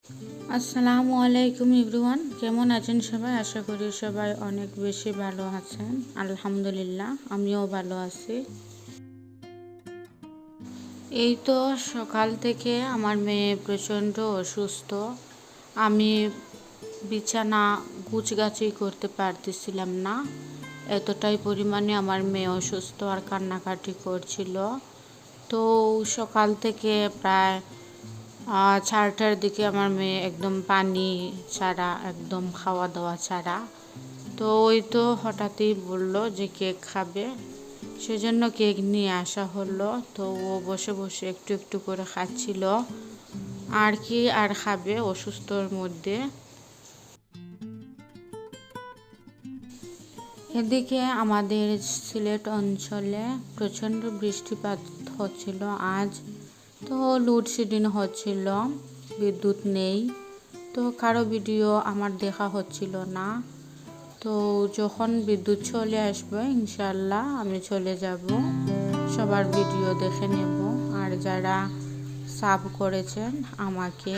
আসসালামু আলাইকুম এভরিওয়ান, কেমন আছেন সবাই? আশা করি সবাই অনেক বেশি ভালো আছেন। আলহামদুলিল্লাহ, আমিও ভালো আছি। এই তো সকাল থেকে আমার মেয়ে প্রচণ্ড অসুস্থ। আমি বিছানা গুছগাছি করতে পারতেছিলাম না, এতটাই পরিমাণে আমার মেয়ে অসুস্থ আর কান্নাকাটি করছিল। তো সকাল থেকে প্রায় 4টার দিকে আমার মেয়ে একদম পানি ছাড়া, একদম খাওয়া দাওয়া ছাড়া। তো ওই তো হঠাৎই বললো যে কেক খাবে, সেজন্য কেক নিয়ে আসা হলো। তো ও বসে বসে একটু একটু করে খাচ্ছিল। আর কি আর খাবে অসুস্থর মধ্যে। এদিকে আমাদের সিলেট অঞ্চলে প্রচণ্ড বৃষ্টিপাত হচ্ছিল আজ। তো লোডশেডিং হচ্ছিল, বিদ্যুৎ নেই। তো কারো ভিডিও আমার দেখা হচ্ছিল না। তো যখন বিদ্যুৎ চলে আসবে ইনশাল্লাহ আমি চলে যাব, সবার ভিডিও দেখে নেব। আর যারা সাব করেছেন আমাকে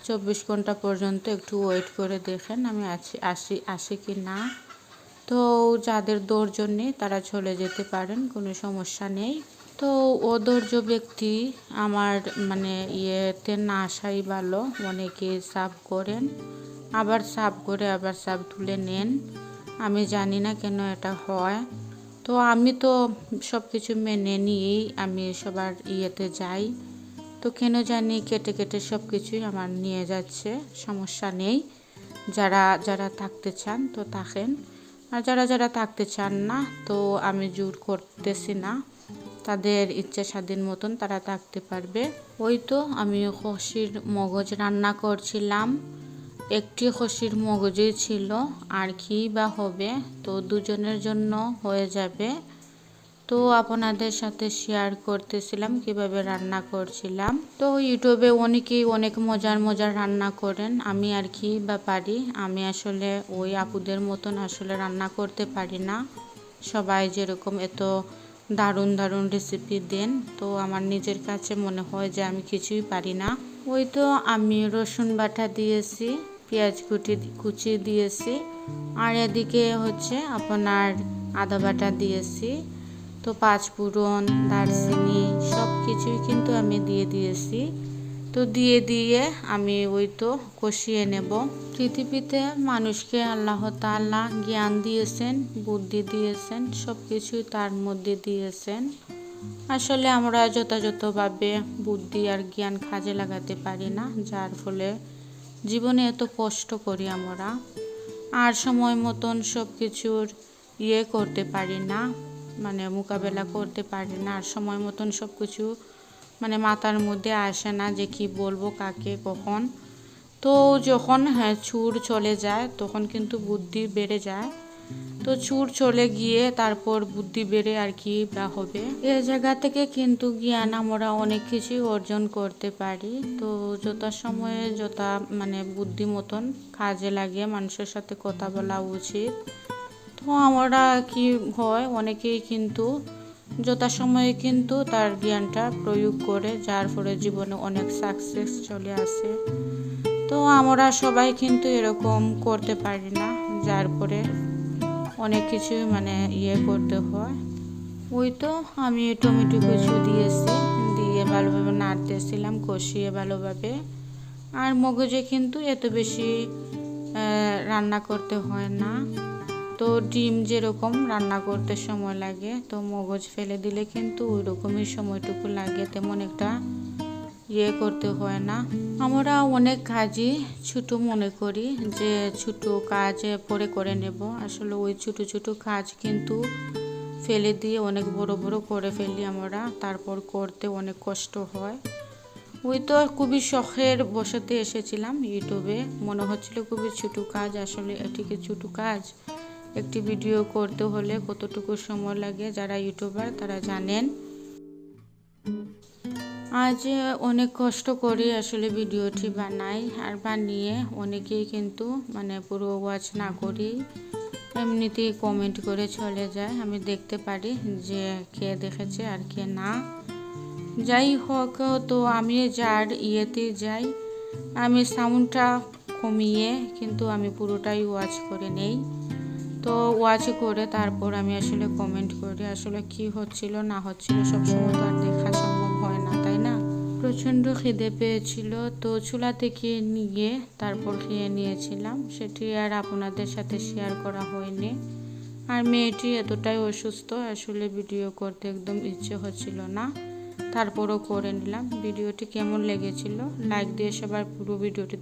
24 ঘন্টা পর্যন্ত একটু ওয়েট করে দেখেন আমি আসি কি না। তো যাদের ধৈর্য নেই তারা চলে যেতে পারেন, কোনো সমস্যা নেই। তো অধৈর্য ব্যক্তি আমার ইয়েতে না আসাই ভালো। অনেকে সাব করেন, আবার সাব করে আবার সাব তুলে নেন। আমি জানি না কেন এটা হয়। তো আমি তো সব কিছু মেনে নিয়েই আমি সবার ইয়েতে যাই। তো কেন জানি কেটে কেটে সব কিছুই আমার নিয়ে যাচ্ছে। সমস্যা নেই, যারা যারা থাকতে চান তো থাকেন, আর যারা যারা থাকতে চান না তো আমি জোর করতেছি না, তাদের ইচ্ছা স্বাধীন মতন তারা থাকতে পারবে। ওই তো আমি খসির মগজ রান্না করছিলাম। একটি খসির মগজই ছিল, আর কি বা হবে, তো দুজনের জন্য হয়ে যাবে। তো আপনাদের সাথে শেয়ার করতেছিলাম কিভাবে রান্না করছিলাম। তো ইউটিউবে অনেকেই অনেক মজার মজার রান্না করেন, আমি আর কি বা পারি। আমি আসলে ওই আপুদের মতন আসলে রান্না করতে পারি না। সবাই যেরকম এত দারুণ দারুণ রেসিপি দেন, তো আমার নিজের কাছে মনে হয় যে আমি কিছুই পারি না। ওই তো আমি রসুন বাটা দিয়েছি, পেঁয়াজ কুচি দিয়েছি, আর এদিকে হচ্ছে আপনার আদা বাটা দিয়েছি। তো 5 ফোড়ন, দারচিনি সব কিছুই কিন্তু আমি দিয়ে দিয়েছি। তো দিয়ে আমি ওই তো কষিয়ে নেব। পৃথিবীতে মানুষকে আল্লাহ তাআলা জ্ঞান দিয়েছেন, বুদ্ধি দিয়েছেন, সব কিছুই তার মধ্যে দিয়েছেন। আসলে আমরা যথাযথভাবে বুদ্ধি আর জ্ঞান কাজে লাগাতে পারি না, যার ফলে জীবনে এত কষ্ট করি আমরা, আর সময় মতন সব কিছুর করতে পারি না, মোকাবেলা করতে পারি না। আর সময় মতন সব কিছু মাথার মধ্যে আসে না যে কি বলবো কাকে কখন। তো যখন চুর চলে যায় তখন কিন্তু বুদ্ধি বেড়ে যায়। তো চুর চলে গিয়ে তারপর বুদ্ধি বেড়ে আর কি বা হবে। এ জায়গা থেকে কিন্তু জ্ঞান আমরা অনেক কিছুই অর্জন করতে পারি। তো যথাসময়ে বুদ্ধি মতন কাজে লাগিয়ে মানুষের সাথে কথা বলা উচিত। তো আমরা কি হয়, অনেকেই কিন্তু যথাসময়ে কিন্তু তার জ্ঞানটা প্রয়োগ করে, যার ফলে জীবনে অনেক সাকসেস চলে আসে। তো আমরা সবাই কিন্তু এরকম করতে পারি না, যার পরে অনেক কিছু করতে হয়। ওই তো আমি টমেটো কুচি দিয়েছি, দিয়ে ভালোভাবে নাড়তেছিলাম, কষিয়ে ভালোভাবে। আর মগজে কিন্তু এত বেশি রান্না করতে হয় না। তো ডিম যেরকম রান্না করতে সময় লাগে, তো মগজ ফেলে দিলে কিন্তু ওই রকমই সময়টুকু লাগে, তেমন একটা করতে হয় না। আমরা অনেক কাজই ছোট মনে করি, যে ছোট কাজ পরে করে নেব। আসলে ওই ছোট ছোট কাজ কিন্তু ফেলে দিয়ে অনেক বড় বড় করে ফেলি আমরা, তারপর করতে অনেক কষ্ট হয়। ওই তো খুবই শখের বসাতে এসেছিলাম ইউটিউবে, মনে হচ্ছিল খুবই ছোট কাজ, আসলে এটিকে ছোট কাজ। একটি ভিডিও করতে হলে কতটুকু সময় লাগে, যারা ইউটিউবার তারা জানেন। আজ অনেক কষ্ট করে আসলে ভিডিওটি বানাই, আর বানিয়ে অনেকেই কিন্তু পুরো ওয়াচ না করেই এমনিতেই কমেন্ট করে চলে যায়। আমি দেখতে পারি যে কে দেখেছে আর কে না। যাই হোক, তো আমি যার যাই, আমি সাউন্ডটা কমিয়ে কিন্তু আমি পুরোটাই ওয়াচ করে নেই। তো ওয়াচ করে তারপর আমি আসলে কমেন্ট করি আসলে কি হচ্ছিল না হচ্ছিল, সবসময় তো আর দেখা সম্ভব হয় না, তাই না? প্রচণ্ড খিদে পেয়েছিল, তো চুলা থেকে নিয়ে তারপর খেয়ে নিয়েছিলাম, সেটি আর আপনাদের সাথে শেয়ার করা হয়নি। আর মেয়েটি এতটাই অসুস্থ, আসলে ভিডিও করতে একদম ইচ্ছে হচ্ছিল না, তারপরও করে নিলাম। ভিডিওটি কেমন লেগেছিল লাইক দিয়ে সবার পুরো ভিডিওটি